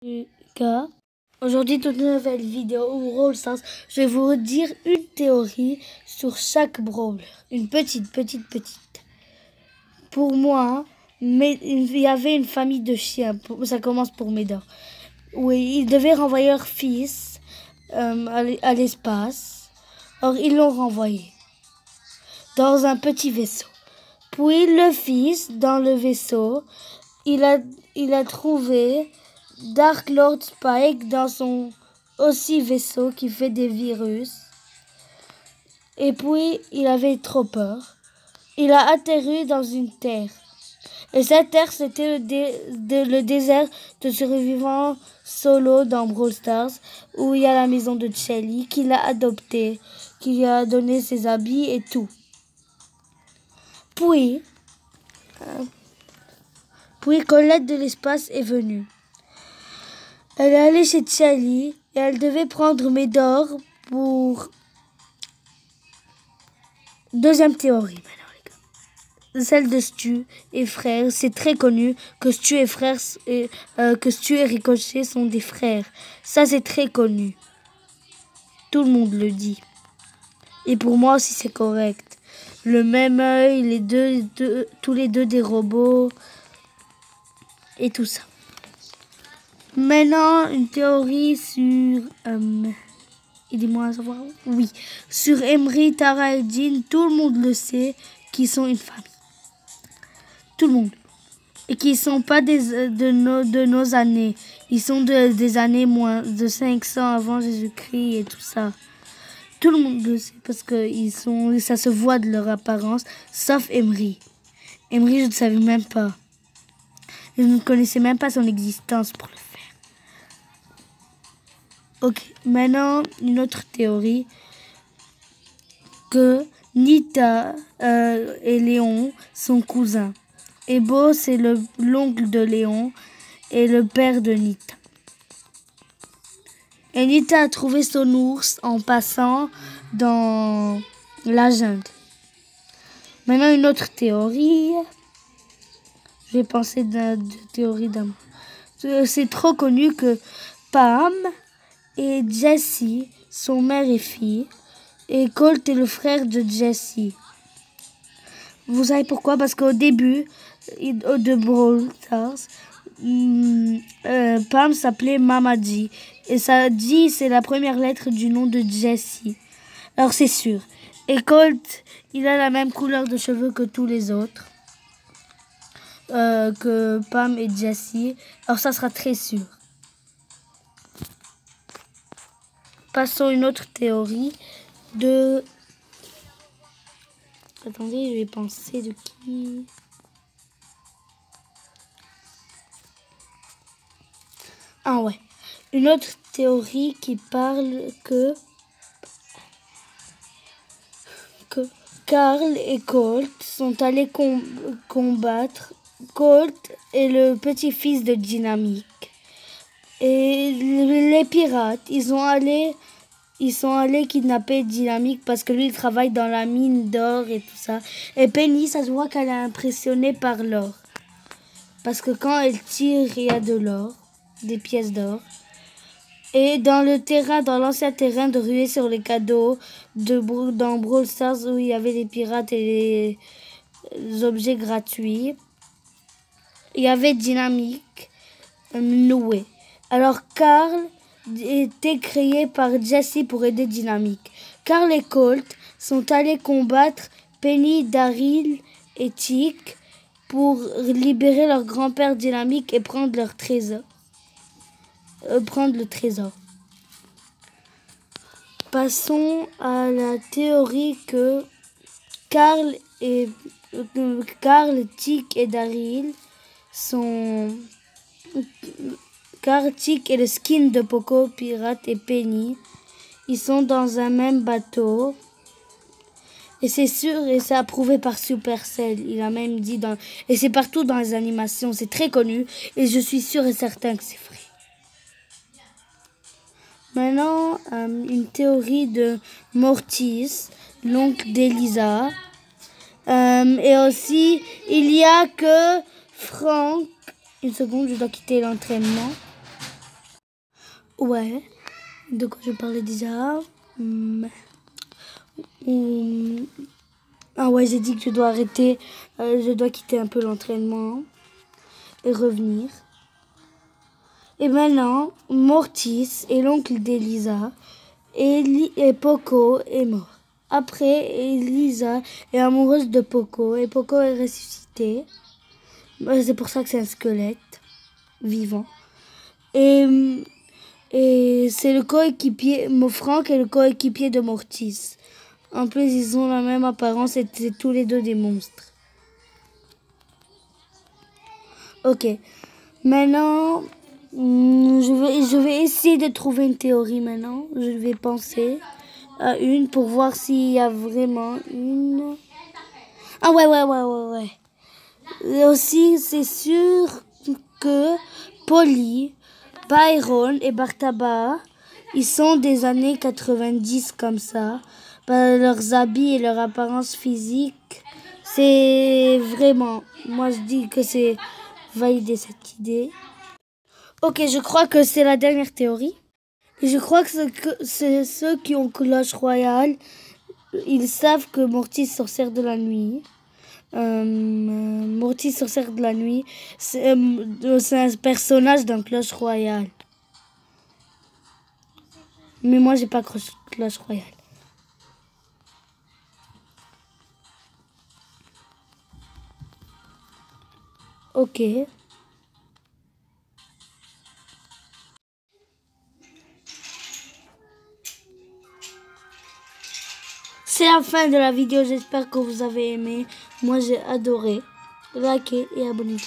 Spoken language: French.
Lucas. Aujourd'hui, dans une nouvelle vidéo Brawl Stars, je vais vous dire une théorie sur chaque brawler. Une petite. Pour moi, mais il y avait une famille de chiens. Ça commence pour Médor. Oui, ils devaient renvoyer leur fils à l'espace. Or, ils l'ont renvoyé dans un petit vaisseau. Puis, le fils, dans le vaisseau, il a trouvé Dark Lord Spike dans son aussi vaisseau qui fait des virus. Et puis, il avait trop peur. Il a atterri dans une terre. Et cette terre, c'était le désert de survivants solo dans Brawl Stars, où il y a la maison de Shelly, qui l'a adopté, qui lui a donné ses habits et tout. Puis Colette de l'espace est venue. Elle est allée chez Shelly et elle devait prendre Médor pour... Deuxième théorie maintenant, les gars. Celle de Stu et frère. C'est très connu que Stu et frère que Stu et Ricochet sont des frères. Ça, c'est très connu. Tout le monde le dit. Et pour moi aussi, c'est correct. Le même œil, tous les deux des robots et tout ça. Maintenant, une théorie sur... aidez-moi à savoir. Oui, sur Emery, Tara et Jean, tout le monde le sait, qui sont une famille. Tout le monde. Et qui ne sont pas de nos années. Ils sont des années moins de 500 avant Jésus-Christ et tout ça. Tout le monde le sait parce que ça se voit de leur apparence, sauf Emery. Emery, je ne savais même pas. Je ne connaissais même pas son existence pour le faire. Ok, maintenant, une autre théorie. Que Nita et Léon sont cousins. Et Bo, c'est l'oncle de Léon et le père de Nita. Et Nita a trouvé son ours en passant dans la jungle. Maintenant, une autre théorie. Je vais penser de théorie d'amour. C'est trop connu que Pam et Jessie sont mère et fille. Et Colt est le frère de Jessie. Vous savez pourquoi? Parce qu'au début de Brawl Stars, Pam s'appelait Mama-G. Et ça dit, c'est la première lettre du nom de Jessie. Alors c'est sûr. Et Colt, il a la même couleur de cheveux que tous les autres. Que Pam et Jessie. Alors ça sera très sûr. Passons à une autre théorie. Attendez, je vais penser de qui. Ah ouais. Une autre théorie qui parle que Carl et Colt sont allés combattre. Colt est le petit-fils de Dynamique. Et les pirates, ils sont allés kidnapper Dynamique parce que lui, il travaille dans la mine d'or et tout ça. Et Penny, ça se voit qu'elle est impressionnée par l'or. Parce que quand elle tire, il y a de l'or, des pièces d'or. Et dans l'ancien terrain de ruée sur les cadeaux, dans Brawl Stars, où il y avait les pirates et les objets gratuits, il y avait Dynamique nouée. Alors Carl était créé par Jessie pour aider Dynamique. Carl et Colt sont allés combattre Penny, Daryl et Tick pour libérer leur grand-père Dynamique et prendre leur trésor. Prendre le trésor. Passons à la théorie que Carl, Tick et Daryl sont... Car Tick est le skin de Poco, Pirate et Penny. Ils sont dans un même bateau. Et c'est sûr, et c'est approuvé par Supercell. Il a même dit et c'est partout dans les animations. C'est très connu. Et je suis sûr et certain que c'est vrai. Maintenant, une théorie de Mortis, l'oncle d'Elisa. Et aussi, il y a que Frank. Une seconde, je dois quitter l'entraînement. Ouais. De quoi je parlais déjà? Ah ouais, j'ai dit que je dois arrêter. Je dois quitter un peu l'entraînement et revenir. Et maintenant, Mortis est l'oncle d'Elisa et Poco est mort. Après, Elisa est amoureuse de Poco et Poco est ressuscité. C'est pour ça que c'est un squelette vivant. Et c'est le coéquipier, Franck est le coéquipier de Mortis. En plus, ils ont la même apparence et c'est tous les deux des monstres. Ok. Maintenant, je vais essayer de trouver une théorie maintenant. Je vais penser à une pour voir s'il y a vraiment une. Ah ouais. Et aussi, c'est sûr que Polly, Byron et Bartaba, ils sont des années 90 comme ça. Leurs habits et leur apparence physique, c'est vraiment... Moi, je dis que c'est valider cette idée. Ok, je crois que c'est la dernière théorie. Et je crois que c'est ceux qui ont Clash Royale. Ils savent que Mortis sorcière de la nuit. Mortis sorcière de la nuit, c'est un personnage dans Clash Royale. Mais moi, j'ai pas Clash Royale. Ok. C'est la fin de la vidéo. J'espère que vous avez aimé. Moi, j'ai adoré. Likez et abonnez-vous.